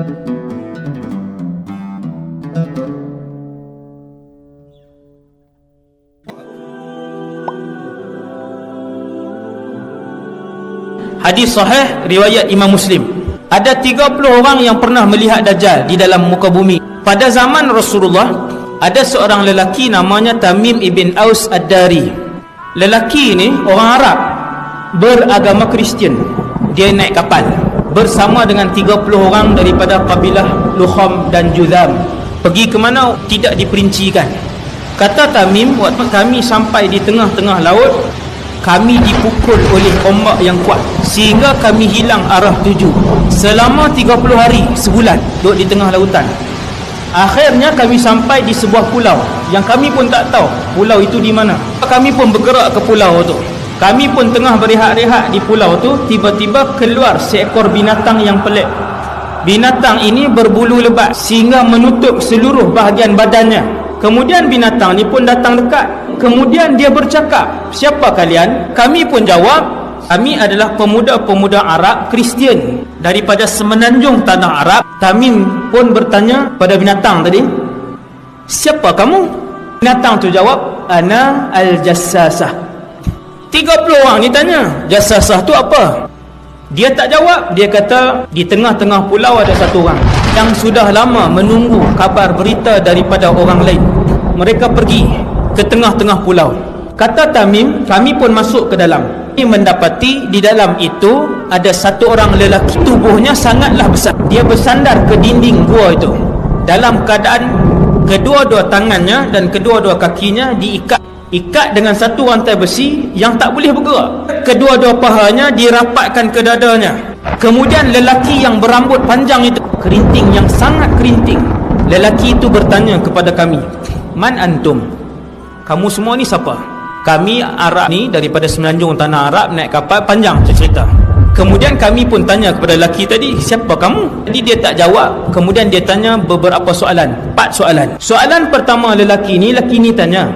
Hadis sahih riwayat Imam Muslim. Ada 30 orang yang pernah melihat Dajjal di dalam muka bumi. Pada zaman Rasulullah, ada seorang lelaki namanya Tamim ibn Aus Ad-Dari. Lelaki ini orang Arab, beragama Kristian. Dia naik kapal bersama dengan 30 orang daripada kabilah Lukham dan Juzam. Pergi ke mana tidak diperincikan. Kata Tamim, waktu kami sampai di tengah-tengah laut, kami dipukul oleh ombak yang kuat sehingga kami hilang arah tuju selama 30 hari, sebulan duduk di tengah lautan. Akhirnya kami sampai di sebuah pulau yang kami pun tak tahu pulau itu di mana. Kami pun bergerak ke pulau tu. Kami pun tengah berehat-rehat di pulau tu, tiba-tiba keluar seekor binatang yang pelik. Binatang ini berbulu lebat sehingga menutup seluruh bahagian badannya. Kemudian binatang ni pun datang dekat. Kemudian dia bercakap, "Siapa kalian?" Kami pun jawab, "Kami adalah pemuda-pemuda Arab Kristian daripada semenanjung tanah Arab." Tamim pun bertanya pada binatang tadi, "Siapa kamu?" Binatang tu jawab, "Ana al-Jassasah." 30 orang ni tanya, "Jassasah tu apa?" Dia tak jawab. Dia kata, di tengah-tengah pulau ada satu orang yang sudah lama menunggu kabar berita daripada orang lain. Mereka pergi ke tengah-tengah pulau. Kata Tamim, kami pun masuk ke dalam. Kami mendapati di dalam itu ada satu orang lelaki, tubuhnya sangatlah besar. Dia bersandar ke dinding gua itu dalam keadaan kedua-dua tangannya dan kedua-dua kakinya diikat dengan satu rantai besi yang tak boleh bergerak. Kedua-dua pahanya dirapatkan ke dadanya. Kemudian lelaki yang berambut panjang itu, kerinting yang sangat kerinting. Lelaki itu bertanya kepada kami, "Man antum?" Kamu semua ni siapa? Kami Arab ni daripada semenanjung tanah Arab, naik kapal, panjang cerita. Kemudian kami pun tanya kepada lelaki tadi, "Siapa kamu?" Jadi dia tak jawab. Kemudian dia tanya beberapa soalan, 4 soalan. Soalan pertama lelaki ni tanya,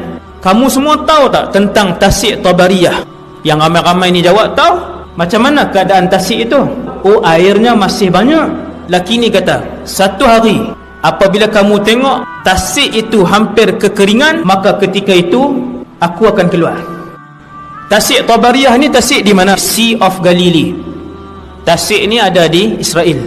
"Kamu semua tahu tak tentang Tasik Tabariyah?" Yang ramai-ramai ni jawab, "Tahu." "Macam mana keadaan Tasik itu?" "Oh, airnya masih banyak." Lelaki ni kata, "Satu hari apabila kamu tengok Tasik itu hampir kekeringan, maka ketika itu aku akan keluar." Tasik Tabariyah ni Tasik di mana? Sea of Galilee. Tasik ni ada di Israel.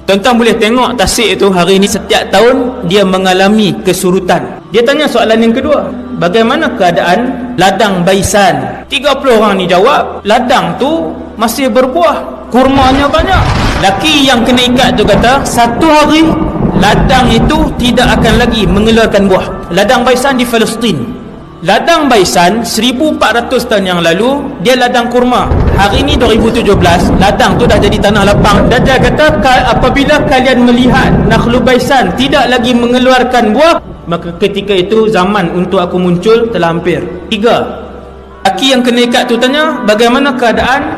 Tuan-tuan boleh tengok Tasik itu hari ini setiap tahun dia mengalami kesurutan. Dia tanya soalan yang kedua, "Bagaimana keadaan ladang Baisan?" 30 orang ni jawab, "Ladang tu masih berbuah, kurmanya banyak." Laki yang kena ikat tu kata, "Satu hari ladang itu tidak akan lagi mengeluarkan buah." Ladang Baisan di Palestin. Ladang Baisan 1400 tahun yang lalu dia ladang kurma. Hari ini 2017, ladang tu dah jadi tanah lapang. Dajjal kata, apabila kalian melihat Nakhlu Baisan tidak lagi mengeluarkan buah, maka ketika itu zaman untuk aku muncul telah hampir. 3. Laki yang kena ikat tu tanya, "Bagaimana keadaan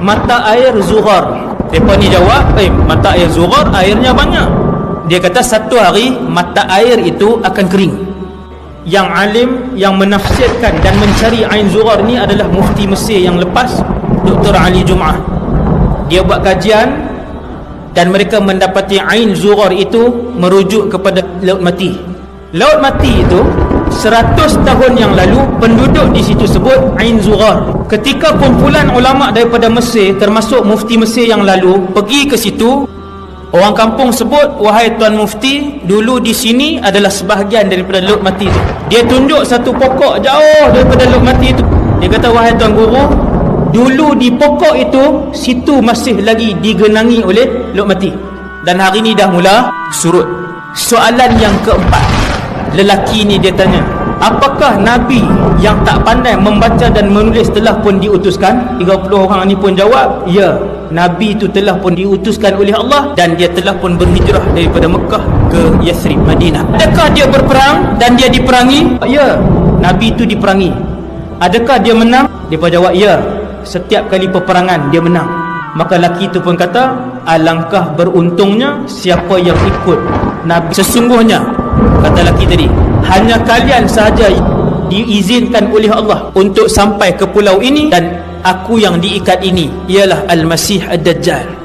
mata air Zughar?" Mereka ni jawab, "Mata air Zughar airnya banyak." Dia kata satu hari mata air itu akan kering. Yang alim yang menafsirkan dan mencari Ain Zughar ni adalah mufti Mesir yang lepas, Dr. Ali Jum'ah. Dia buat kajian dan mereka mendapati Ain Zughar itu merujuk kepada Laut Mati. Laut Mati itu 100 tahun yang lalu penduduk di situ sebut Ain Zughar. Ketika kumpulan ulama daripada Mesir termasuk mufti Mesir yang lalu pergi ke situ, orang kampung sebut, "Wahai Tuan Mufti, dulu di sini adalah sebahagian daripada Laut Mati itu." Dia tunjuk satu pokok jauh daripada Laut Mati itu. Dia kata, "Wahai Tuan Guru, dulu di pokok itu, situ masih lagi digenangi oleh Laut Mati. Dan hari ini dah mula surut." Soalan yang keempat, lelaki ni dia tanya, "Apakah Nabi yang tak pandai membaca dan menulis telah pun diutuskan?" 30 orang ni pun jawab, "Ya, Nabi itu telah pun diutuskan oleh Allah dan dia telah pun berhijrah daripada Mekah ke Yathrib, Madinah." "Adakah dia berperang dan dia diperangi?" "Ya, Nabi itu diperangi." "Adakah dia menang?" Dia pun jawab, "Ya, setiap kali peperangan dia menang." Maka lelaki itu pun kata, "Alangkah beruntungnya siapa yang ikut Nabi. Sesungguhnya," kata lelaki tadi, "hanya kalian sahaja diizinkan oleh Allah untuk sampai ke pulau ini, dan aku yang diikat ini ialah Al-Masih Ad-Dajjal."